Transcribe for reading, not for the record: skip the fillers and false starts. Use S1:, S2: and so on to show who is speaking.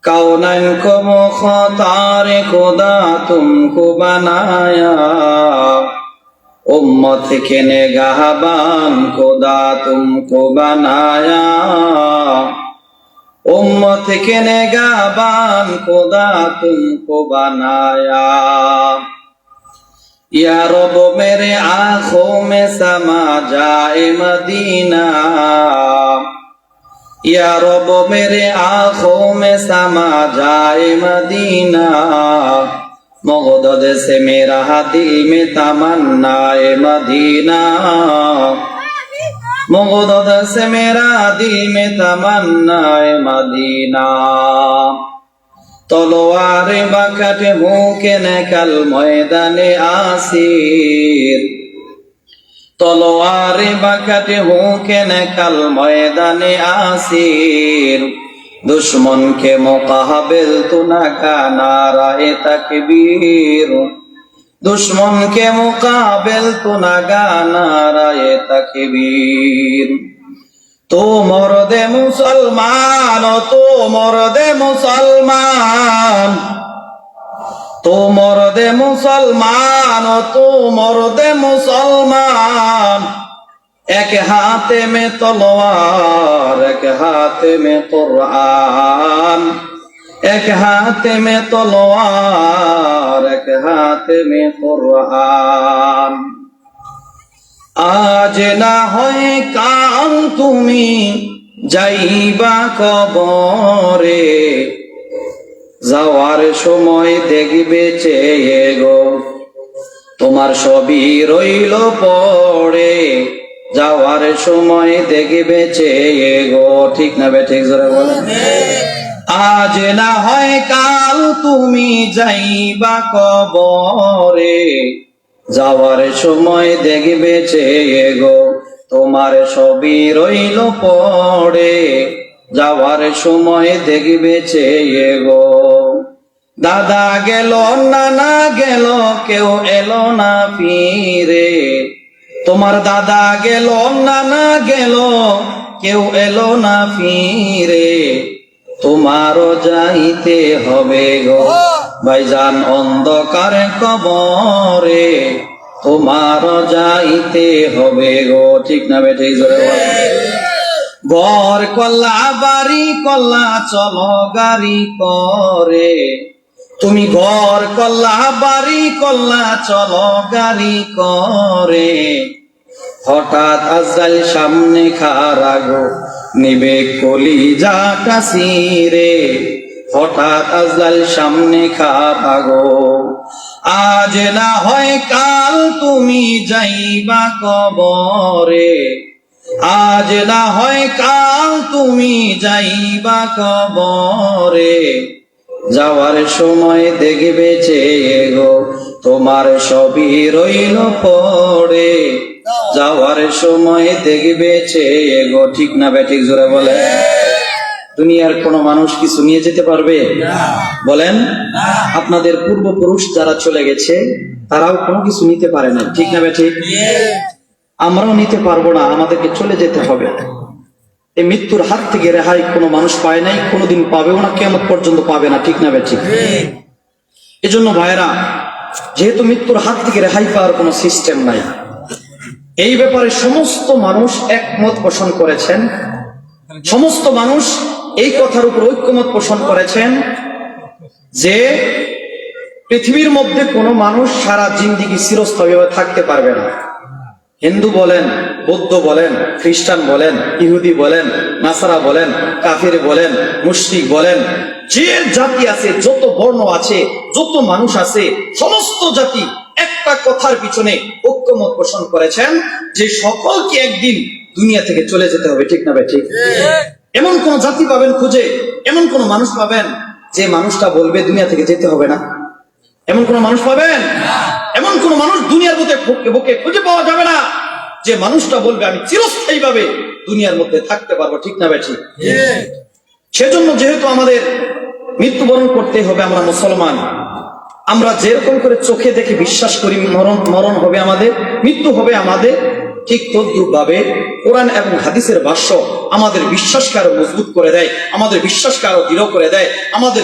S1: कौनैन को मुख्तार खुदा तुमको बनाया, उम्मत के निगाहबान खुदा तुमको बनाया, उम्मत के निगाहबान खुदा तुमको बनाया। या रब मेरे आंखों में समा जाए मदीना, या रब मेरे आंखों में समा जाए मदीना, मगदद से मेरा दिल में तमन्नाए मदीना, मगदद से मेरा दिल में तमन्नाए मदीना। तलवार बकट मुके निकल मैदाने आसिर, तलवार बकट मुके निकल मैदाने आसिर, दुश्मन के मुकाबिल तू न का नाराए तकबीर, दुश्मन के मुकाबिल तू न गा नाराए तकबीर। तो मर्दे मुसलमान, तो मर्दे मुसलमान, तो मर्दे मुसलमान, तो मर्दे मुसलमान, एक हाथे में तलवार एक हाथे में कुरान, एक हाथे में तलवार एक हाथे में कुरान। आज ना হয় কাল তুমি যাইবা কবরে, যাওয়ার সময় দেখবে চেয়ে গো তোমার সবই রইল পড়ে, যাওয়ার সময় দেখবে চেয়ে গো। ঠিক না বে ঠিক জোরে বলেন। আজ না হয় কাল তুমি যাইবা কবরে, যাওয়ার সময় দেখবে চেয়ে গো তোমার সবই রইল পড়ে, যাওয়ার সময় দেখবে চেয়ে গো। দাদা গেল নানা গেল কেউ এলো না ফিরে, তোমার দাদা গেল নানা গেল কেউ এলো না ফিরে, তোমারও যাইতে হবে গো ভাইজান অন্ধকার কবরে, তোমারও যাইতে হবে গো। ঠিক না বে ঠিক জোরে বলেন। ঘর কল্লা বাড়ি কল্লা চলো গাড়ি করে, তুমি ঘর কল্লা বাড়ি কল্লা চলো গাড়ি করে, হঠাৎ আজরাইল সামনে খাড়া গো নিবে কলিজাটা ছিঁড়ে, হঠাৎ আজরাইল সামনে খাড়া গো। আজ না হয় কাল তুমি যাইবা কবরে, আজ না হয় কাল তুমি যাইবা কবরে, যাওয়ার সময় দেখবে চেয়ে গো তোমার সবই রইল পড়ে, যাওয়ার সময় দেখবে চেয়ে গো। ঠিক না বে ঠিক জোরে বলে। দুনিয়ার কোন মানুষ কিছু নিয়ে যেতে পারবে? বলেন। আপনাদের পূর্বপুরুষ যারা চলে গেছে তারাও কোনো কিছু নিতে পারে না। ঠিক না বে ঠিক? আমরাও নিতে পারবো না, আমাদেরকে চলে যেতে হবে। এই মৃত্যুর হাত থেকে রেহাই কোনো মানুষ পায় নাই, কোনোদিন পাবেও না, কিয়ামত পর্যন্ত পাবে না। ঠিক না বে ঠিক? এজন্য ভাইরা, যেহেতু মৃত্যুর হাত থেকে রেহাই পাওয়ার কোনো সিস্টেম নাই, এই ব্যাপারে সমস্ত মানুষ একমত পোষণ করেছেন, সমস্ত মানুষ এই কথার উপর ঐক্যমত পোষণ করেছেন যে পৃথিবীর মধ্যে কোনো মানুষ সারা জিন্দেগি চিরস্থায়ীভাবে থাকতে পারবে না। হিন্দু বলেন, বৌদ্ধ বলেন, খ্রিস্টান বলেন, ইহুদি বলেন, নাসারা বলেন, কাফির বলেন, মুশরিক বলেন, যে জাতি আছে, যত বর্ণ আছে, যত মানুষ আছে, সমস্ত জাতি একটা কথার পিছনে ঐক্যমত পোষণ করেছেন যে সকলকে একদিন দুনিয়া থেকে চলে যেতে হবে। ঠিক না ভাই ঠিক? এমন কোন জাতি পাবেন খুঁজে, এমন কোন মানুষ পাবেন যে মানুষটা বলবে দুনিয়া থেকে যেতে হবে না? এমন কোন মানুষ পাবেন? এমন কোন মানুষ দুনিয়ার মধ্যে বুকে খুঁজে পাওয়া যাবে না যে মানুষটা বলবে আমি চিরস্থায়ী ভাবে দুনিয়ার মধ্যে থাকতে পারবো। ঠিক না ভাই ঠিক? সেজন্য যেহেতু আমাদের মৃত্যুবরণ করতে হবে, আমরা মুসলমান, আমরা যেরকম করে চোখে দেখে বিশ্বাস করি মরণ হবে আমাদের, মৃত্যু হবে আমাদের, ঠিক তদ্রুপ ভাবে কোরআন এবং হাদিসের ভাষ্য আমাদের বিশ্বাসকে আরো মজবুত করে দেয়, আমাদের বিশ্বাসকে আরো দৃঢ় করে দেয়, আমাদের